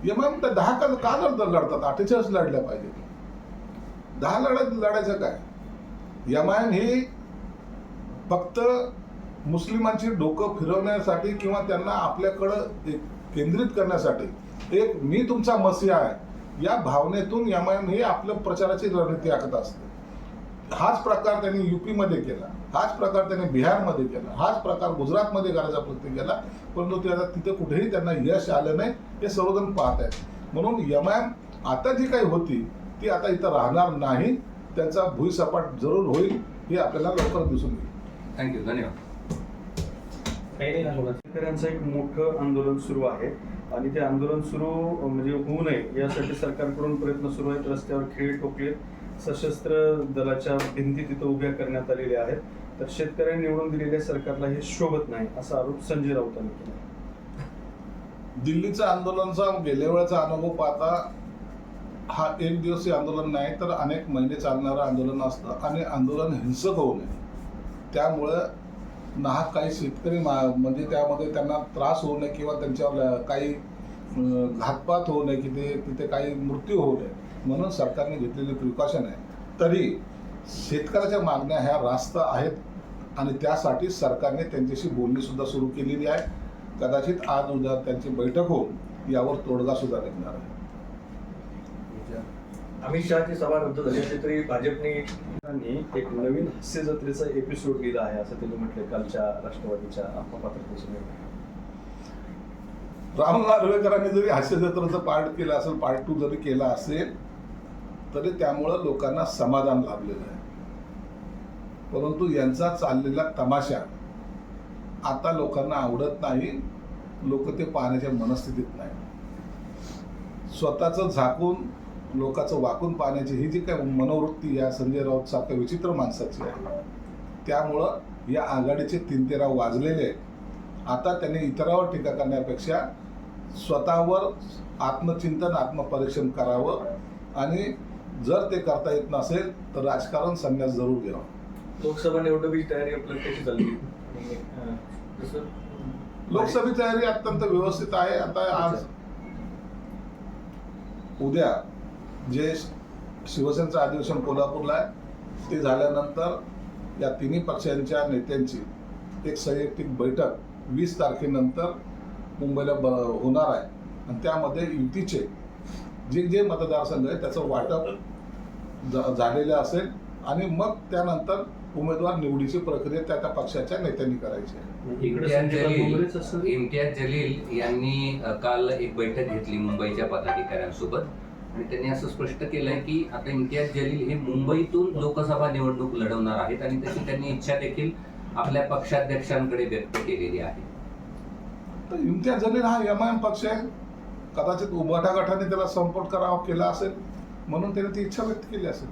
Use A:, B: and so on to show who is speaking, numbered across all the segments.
A: MIM तर 10 का लढतात, 48 लढल्या पाहिजे. 10 लढायचं काय? एमआयएम ही फक्त मुस्लिमांची डोकं फिरवण्यासाठी किंवा त्यांना आपल्याकडं केंद्रित करण्यासाठी एक मी तुमचा मसीहा आहे या भावनेतून एमआयएम हे आपल्या प्रचाराची रणनीती आखत असते. हाच प्रकार त्यांनी युपीमध्ये केला, हाच प्रकार त्यांनी बिहारमध्ये केला, हाच प्रकार गुजरातमध्ये करायचा प्रयत्न केला, परंतु ते आता तिथे कुठेही त्यांना यश आलं नाही हे सर्वजण पाहत आहेत. म्हणून एमआयएम आता जी काही होती ती आता इथं राहणार नाही, त्यांचा भुईसपाट जरूर होईल हे आपल्याला लवकर दिसून येईल.
B: थँक्यू, धन्यवाद.
C: शेतकऱ्यांचं एक मोठं आंदोलन सुरू आहे आणि ते आंदोलन सुरू म्हणजे होऊ नये यासाठी सरकारकडून प्रयत्न सुरू आहेत. रस्त्यावर खिळे ठोकले, सशस्त्र दलाच्या भिंती तिथं उभ्या करण्यात आलेल्या आहेत. तर शेतकऱ्यांनी निवडून दिलेल्या सरकारला हे शोभत नाही असा आरोप संजय राऊतांनी केला.
A: दिल्लीचा आंदोलनाचा गेल्या वेळेचा अनुभव पाहता हा एक दिवसीय आंदोलन नाही तर अनेक महिने चालणारं आंदोलन असतं आणि आंदोलन हिंसक होऊ नये. त्यामुळं नाहक काही शेतकरी म्हणजे त्यामध्ये त्यांना त्रास होऊ नये किंवा त्यांच्यावर काही घातपात होऊ नये की तिथे काही मृत्यू होऊ नये म्हणून सरकारने घेतलेली प्रिकॉशन आहे. तरी शेतकऱ्याच्या मागण्या ह्या रास्त आहेत आणि त्यासाठी सरकारने त्यांच्याशी बोलणी सुद्धा सुरू केलेली आहे. कदाचित आज उद्या त्यांची बैठक होऊन यावर तोडगा सुद्धा निघणार आहे.
D: अमित शहाची सभा रद्द झाली असली तरी भाजपने
C: एक नवीन हास्य जत्रेचा एपिसोड दिला आहे असं त्यांनी म्हटलंय कालच्या राष्ट्रवादीच्या आत्मपत्राच्या निर्णयात.
A: राहुल नार्वेकरांनी जरी हास्य जत्रेचं पार्ट केलं असेल, पार्ट 2 जरी केला असेल तरी त्यामुळं लोकांना समाधान लाभलेलं आहे. परंतु यांचा चाललेला तमाशा आता लोकांना आवडत नाही. लोक ते पाहण्याच्या मनस्थितीत नाही. स्वतःचं झाकून लोकांचं वाकून पाहण्याची ही जी काही मनोवृत्ती या संजय राऊत सारख्या विचित्र माणसाची आहे, त्यामुळं या आघाडीचे 3-13 वाजलेले आहेत. आता त्यांनी इतरांवर टीका करण्यापेक्षा स्वतःवर आत्मचिंतन आत्मपरीक्षण करावं आणि जर ते करता येत नसेल तर राजकारण संन्यास जरूर घ्यावा.
D: लोकसभा निवडणुकीची तयारी आपल्याला कशी चालली?
A: लोकसभेची तयारी अत्यंत व्यवस्थित आहे. आता आज उद्या जे शिवसेनेचं अधिवेशन कोल्हापूरला आहे ते झाल्यानंतर या तिन्ही पक्षांच्या नेत्यांची एक संयुक्तिक बैठक 20 तारखेनंतर मुंबईला होणार आहे आणि त्यामध्ये युतीचे जे मतदारसंघ आहे त्याचं वाटप झालेलं असेल आणि मग त्यानंतर उमेदवार निवडीची प्रक्रिया त्या त्या पक्षाच्या नेत्यांनी करायची आहे.
B: इम्तियाज जलील यांनी काल एक बैठक घेतली मुंबईच्या पदाधिकाऱ्यांसोबत आणि त्यांनी असं स्पष्ट केलंय की आता इम्तियाज जलील हे मुंबईतून लोकसभा निवडणूक लढवणार आहेत आणि तशी त्यांनी इच्छा देखील आपल्या पक्षाध्यक्षांकडे व्यक्त केलेली आहे.
A: तर इम्तियाज जलील हा एमआयएम पक्ष आहे. कदाचित उभाटा गटाने त्याला सपोर्ट करावा केला असेल म्हणून त्याने ती इच्छा व्यक्त केली असेल.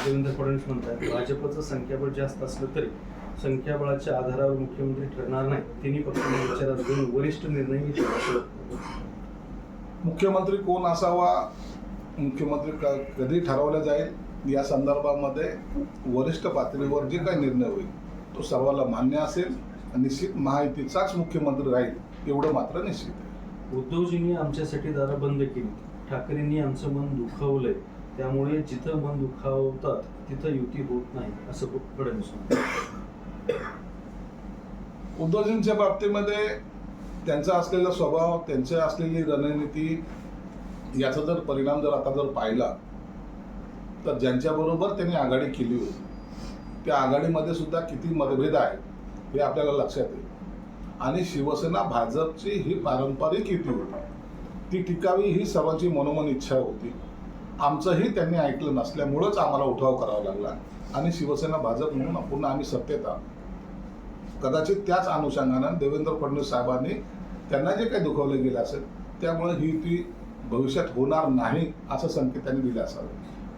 C: देवेंद्र फडणवीस म्हणतात भाजपचं संख्याबळ जास्त असलं तरी संख्याबळाच्या आधारावर मुख्यमंत्री ठरणार नाही. तिन्ही पक्षांच्या विचारात घेऊन वरिष्ठ निर्णय घेतले.
A: मुख्यमंत्री कोण असावा, मुख्यमंत्री कधी ठरवला जाईल या संदर्भामध्ये वरिष्ठ पातळीवर जे काही निर्णय होईल तो सर्वांना मान्य असेल. निश्चित महायुतीचाच मुख्यमंत्री राहील एवढं मात्र निश्चित आहे.
C: उद्धवजींनी आमच्यासाठी दारं बंद केली, ठाकरेंनी आमचं मन दुखावलंय, त्यामुळे जिथं मन दुखावतात तिथं युती होत नाही असं फडणवीस म्हणतात.
A: उद्धवजींच्या बाबतीमध्ये त्यांचा असलेला स्वभाव, त्यांची असलेली रणनीती याचा जर परिणाम जर आता जर पाहिला तर ज्यांच्याबरोबर त्यांनी आघाडी केली होती त्या आघाडीमध्ये सुद्धा किती मतभेद आहेत हे आपल्याला लक्षात येईल. आणि शिवसेना भाजपची ही पारंपरिक युती होती, ती टिकावी ही सर्वांची मनोमन इच्छा होती. आमचंही त्यांनी ऐकलं नसल्यामुळंच आम्हाला उठाव करावा लागला आणि शिवसेना भाजप म्हणून पुन्हा आम्ही सत्तेत आहोत. कदाचित त्याच अनुषंगानं देवेंद्र फडणवीस साहेबांनी त्यांना जे काही दुखवलं गेलं असेल त्यामुळे ही युती भविष्यात होणार नाही असं संकेत त्यांनी दिले असावे.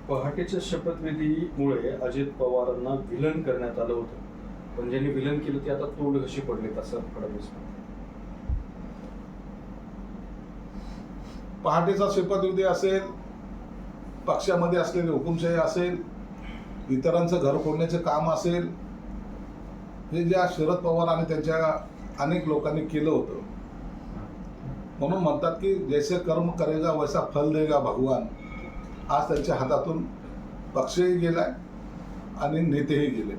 C: पहाटेच्या शपथविधीमुळे अजित पवारांना विलन करण्यात आलं होतं, पण ज्यांनी विलन केलं ते आता तोड कशी पडलेत असं फडणवीस म्हणतात.
A: पहाटेचा शपथविधी असेल, पक्षामध्ये असलेली हुकुमशाही असेल, इतरांचं घर फोडण्याचं काम असेल, हे ज्या शरद पवार आणि त्यांच्या अनेक लोकांनी केलं होतं म्हणून म्हणतात की जैसे कर्म करेगा वैसा फल देगा भगवान. आज त्यांच्या हातातून पक्षही गेलाय आणि नेतेही गेले.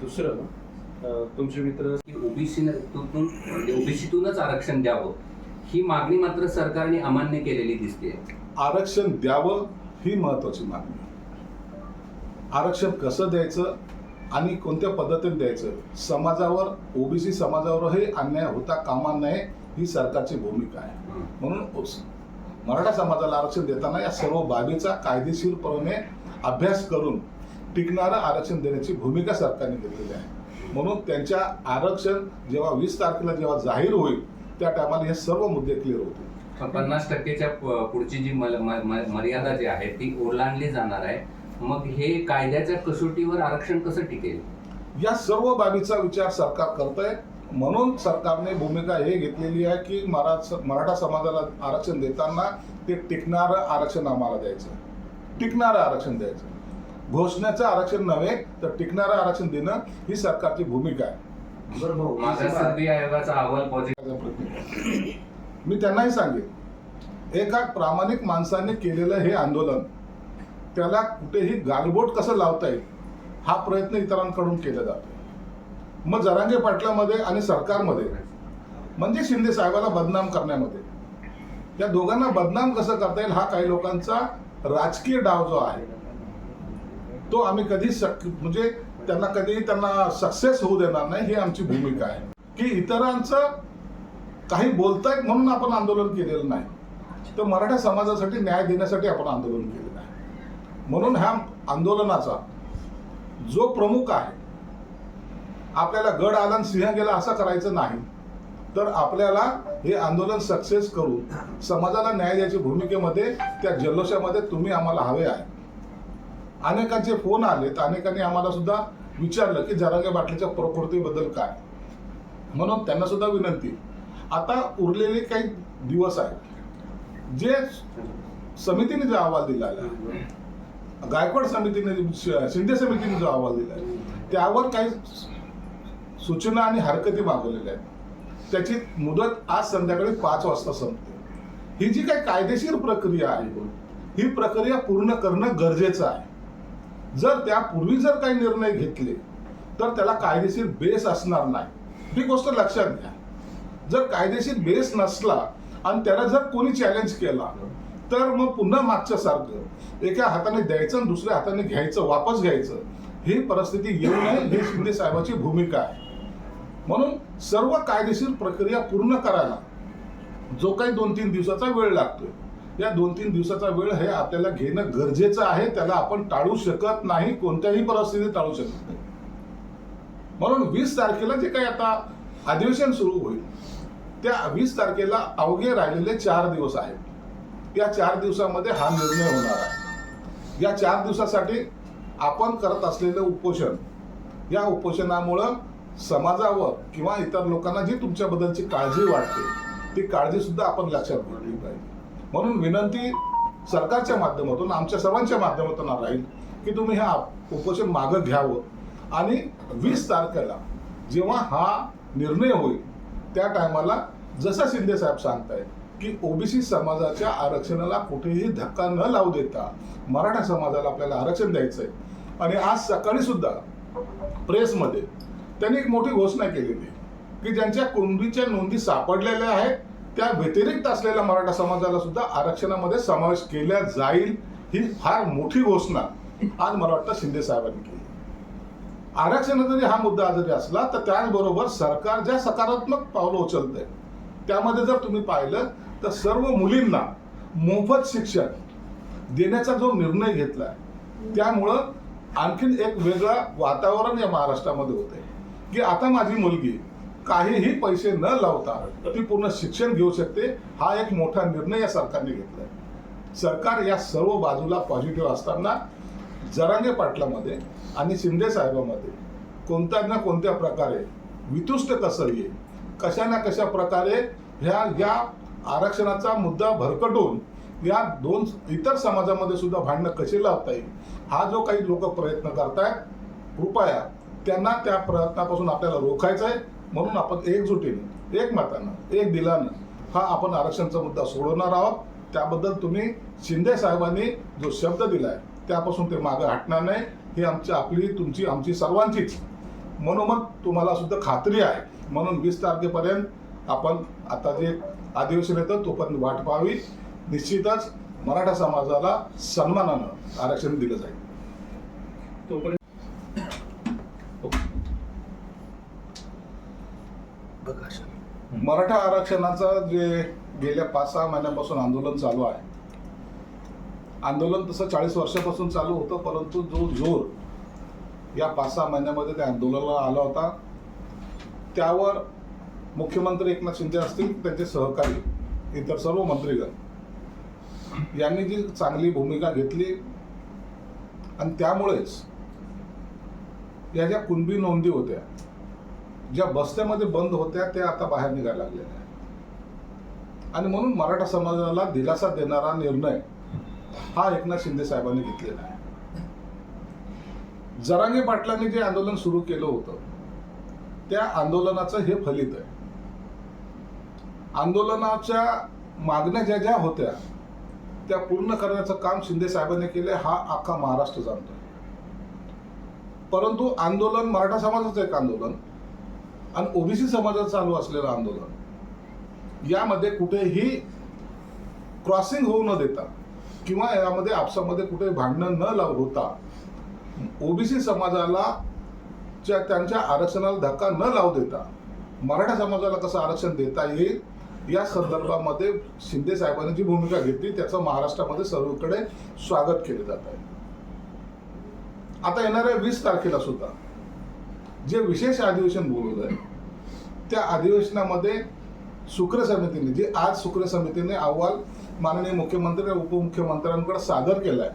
C: दुसरं तुमचे मित्र
B: की ओबीसीतूनच आरक्षण द्यावं ही मागणी मात्र सरकारने अमान्य केलेली दिसते.
A: आरक्षण द्यावं ही महत्वाची मागणी. आरक्षण कसं द्यायचं आणि कोणत्या पद्धतीने द्यायचं, समाजावर, ओबीसी समाजावरही अन्याय होता कामा नये ही सरकारची भूमिका आहे. म्हणून मराठा समाजाला आरक्षण देताना या सर्व बाबीचा कायदेशीरपणे अभ्यास करून टिकणारं आरक्षण देण्याची भूमिका सरकारने घेतलेली आहे. म्हणून त्यांच्या आरक्षण जेव्हा 20 तारखेला जेव्हा जाहीर होईल त्या टायमाला हे सर्व मुद्दे क्लिअर होतील.
B: 50% पुढची जी मर्यादा जी आहे ती ओलांडली जाणार आहे. मग हे कायद्याच्या कसोटीवर आरक्षण कसं टिकेल?
A: या सर्व बाबीचा विचार सरकार करतंय. म्हणून सरकारने भूमिका हे घेतलेली आहे की मराठा समाजाला आरक्षण देताना ते टिकणारं आरक्षण आम्हाला द्यायचं, टिकणारं आरक्षण द्यायचं. घोषणाचं आरक्षण नव्हे तर टिकणारं आरक्षण देणं ही सरकारची भूमिका आहे.
B: मागासवर्गीय आयोगाचा अहवाल पॉझिटिव्ह.
A: मी त्यांनाही सांगेन, एका प्रामाणिक माणसाने केलेलं हे आंदोलन त्याला कुठेही गालबोट कसं लावता येईल हा प्रयत्न इतरांकडून केला जातो. मग जरांगे पाटलामध्ये आणि सरकारमध्ये म्हणजे शिंदे साहेबाला बदनाम करण्यामध्ये, या दोघांना बदनाम कसं करता येईल हा काही लोकांचा राजकीय डाव जो आहे तो आम्ही कधी म्हणजे त्यांना सक्सेस होऊ देणार नाही. ही आमची भूमिका आहे की इतरांचं काही बोलतायत म्हणून आपण आंदोलन केलेलं नाही, तर मराठा समाजासाठी न्याय देण्यासाठी आपण आंदोलन केलेलं आहे. म्हणून ह्या आंदोलनाचा जो प्रमुख आहे, आपल्याला गड आला आणि सिंह गेला असं करायचं नाही, तर आपल्याला हे आंदोलन सक्सेस करून समाजाला न्याय द्यायच्या भूमिकेमध्ये त्या जल्लोषामध्ये तुम्ही आम्हाला हवे आहे. अनेकांचे फोन आले तर अनेकांनी आम्हाला सुद्धा विचारलं की जरांगे पाटलाच्या प्रकृतीबद्दल काय. म्हणून त्यांना सुद्धा विनंती, आता उरलेले काही दिवस आहेत, जे समितीने जो अहवाल दिलेला आहे, गायकवाड समितीने, शिंदे समितीने जो अहवाल दिला आहे त्यावर काही सूचना आणि हरकती मागवलेल्या आहेत. त्याची मुदत आज संध्याकाळी 5 वाजता संपते. ही जी काही कायदेशीर प्रक्रिया आहे ही प्रक्रिया पूर्ण करणं गरजेचं आहे. जर त्यापूर्वी जर काही निर्णय घेतले तर त्याला कायदेशीर बेस असणार नाही, ही गोष्ट लक्षात घ्या. जर कायदेशीर बेस नसला आणि त्याला जर कोणी चॅलेंज केला तर मग पुन्हा मागच्या सारखं एका हाताने द्यायचं आणि दुसऱ्या हाताने घ्यायचं, वापस घ्यायचं, ही परिस्थिती येऊ नये ही शिंदे साहेबांची भूमिका आहे. म्हणून सर्व कायदेशीर प्रक्रिया पूर्ण करायला जो काही 2-3 दिवसाचा वेळ लागतोय, या 2-3 दिवसाचा वेळ हे आपल्याला घेणं गरजेचं आहे. त्याला आपण टाळू शकत नाही, कोणत्याही परिस्थितीत टाळू शकत नाही. म्हणून 20 तारखेला जे काही आता अधिवेशन सुरू होईल त्या 20 तारखेला अवघे राहिलेले 4 दिवस आहेत. या 4 दिवसामध्ये हा निर्णय होणार आहे. या 4 दिवसासाठी आपण करत असलेलं उपोषण, या उपोषणामुळं समाजावर किंवा इतर लोकांना जी तुमच्याबद्दलची काळजी वाटते ती काळजी सुद्धा आपण लक्षात घेतली पाहिजे. म्हणून विनंती सरकारच्या माध्यमातून, आमच्या सर्वांच्या माध्यमातून राहील की तुम्ही हा उपोषण मागं घ्यावं आणि 20 तारखेला जेव्हा हा निर्णय होईल त्या टायमाला जसं शिंदे साहेब सांगतायत की ओबीसी समाजाच्या आरक्षणाला कुठेही धक्का न लावू देता मराठा समाजाला आपल्याला आरक्षण द्यायचंय. आणि आज सकाळी सुद्धा प्रेसमध्ये त्यांनी एक मोठी घोषणा केलेली आहे की ज्यांच्या कुणबीच्या नोंदी सापडलेल्या आहेत त्या व्यतिरिक्त असलेल्या मराठा समाजाला सुद्धा आरक्षणामध्ये समावेश केला जाईल. ही फार मोठी घोषणा आज मला वाटतं शिंदे साहेबांनी केली. आरक्षणाचा जरी हा मुद्दा जरी असला तर त्याचबरोबर सरकार ज्या सकारात्मक पावलं उचलतंय त्यामध्ये जर तुम्ही पाहिलं तर सर्व मुलींना मोफत शिक्षण देण्याचा जो निर्णय घेतलाय त्यामुळं आणखीन एक वेगळं वातावरण या महाराष्ट्रामध्ये होतंय की आता माझी मुलगी काहीही पैसे न लावता ती पूर्ण शिक्षण घेऊ शकते. हा एक मोठा निर्णय या सरकारने घेतलाय. सरकार या सर्व बाजूला पॉझिटिव्ह असताना जरांगे पाटलामध्ये आणि शिंदे साहेबांमध्ये कोणत्या ना कोणत्या प्रकारे वितुष्ट कसं येईल, कशा ना कशा प्रकारे ह्या आरक्षणाचा मुद्दा भरकटून या 2 इतर समाजामध्ये सुद्धा भांडणं कशी लावता येईल हा जो काही लोक प्रयत्न करतायत, कृपया त्यांना त्या प्रयत्नापासून आपल्याला रोखायचं आहे म्हणून आपण एकजुटीने, एकमतानं, एक दिलानं हा आपण आरक्षणचा मुद्दा सोडवणार आहोत. त्याबद्दल तुम्ही शिंदे साहेबांनी जो शब्द दिलाय त्यापासून ते मागे हटणार नाही. ही आपली, तुमची, आमची सर्वांचीच मनोमत तुम्हाला सुद्धा खात्री आहे. म्हणून 20 तारखेपर्यंत आपण आता जे अधिवेशन येतं तोपर्यंत वाट पाहावी. निश्चितच मराठा समाजाला सन्मानानं आरक्षण दिलं जाईल.
C: तोपर्यंत
A: मराठा आरक्षणाचं जे गेल्या 5-6 महिन्यापासून आंदोलन चालू आहे, आंदोलन तसं 40 वर्षापासून चालू होतं, परंतु जो जोर या 5-6 महिन्यामध्ये त्या आंदोलनाला आला होता त्यावर मुख्यमंत्री एकनाथ शिंदे असतील, त्यांचे सहकारी, इतर सर्व मंत्रीगण यांनी जी चांगली भूमिका घेतली आणि त्यामुळेच या ज्या कुणबी नोंदी होत्या, ज्या बस्त्यामध्ये बंद होत्या, त्या आता बाहेर निघायला लागलेल्या आहेत. आणि म्हणून मराठा समाजाला दिलासा देणारा निर्णय हा एकनाथ शिंदे साहेबांनी घेतलेला आहे. जरांगे पाटलांनी जे आंदोलन सुरू केलं होतं त्या आंदोलनाचं हे फलित आहे. आंदोलनाच्या मागण्या ज्या ज्या होत्या त्या पूर्ण करण्याचं काम शिंदे साहेबांनी केले, हा अख्खा महाराष्ट्र जाणतोय. परंतु आंदोलन मराठा समाजाचं एक आंदोलन आणि ओबीसी समाजाचं चालू असलेलं आंदोलन, यामध्ये कुठेही क्रॉसिंग होऊ न देता किंवा यामध्ये आपसामध्ये कुठे भांडणं न होता ओबीसी समाजाला त्यांच्या आरक्षणाला धक्का न लावू देता मराठा समाजाला कसं आरक्षण देता येईल या संदर्भामध्ये शिंदे साहेबांनी जी भूमिका घेतली त्याचं महाराष्ट्रामध्ये सर्वकडे स्वागत केले जात आहे. आता येणाऱ्या 20 तारखेला सुद्धा जे विशेष अधिवेशन बोलवलं आहे त्या अधिवेशनामध्ये सुक्रे समितीने, जे आज सुक्रे समितीने अहवाल माननीय मुख्यमंत्री आणि उपमुख्यमंत्र्यांकडे सादर केलाय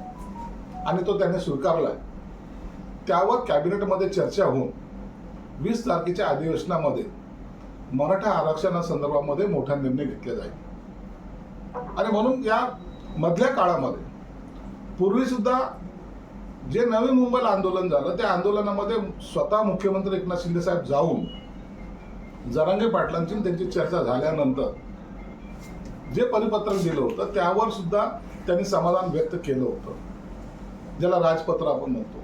A: आणि तो त्यांनी स्वीकारलाय, त्यावर कॅबिनेटमध्ये चर्चा होऊन 20 तारखेच्या अधिवेशनामध्ये मराठा आरक्षणासंदर्भामध्ये मोठा निर्णय घेतला जाईल. आणि म्हणून या मधल्या काळामध्ये पूर्वी सुद्धा जे नवी मुंबईला आंदोलन झालं त्या आंदोलनामध्ये स्वतः मुख्यमंत्री एकनाथ शिंदे साहेब जाऊन जरांगे पाटलांची त्यांची चर्चा झाल्यानंतर जे परिपत्रक दिलं होतं त्यावर सुद्धा त्यांनी समाधान व्यक्त केलं होतं, ज्याला राजपत्र आपण म्हणतो.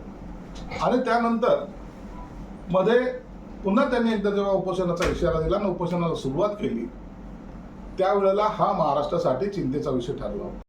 A: आणि त्यानंतर मध्ये पुन्हा त्यांनी एकदा जेव्हा उपोषणाचा इशारा दिला आणि उपोषणाला सुरुवात केली त्यावेळेला हा महाराष्ट्रासाठी चिंतेचा विषय ठरला.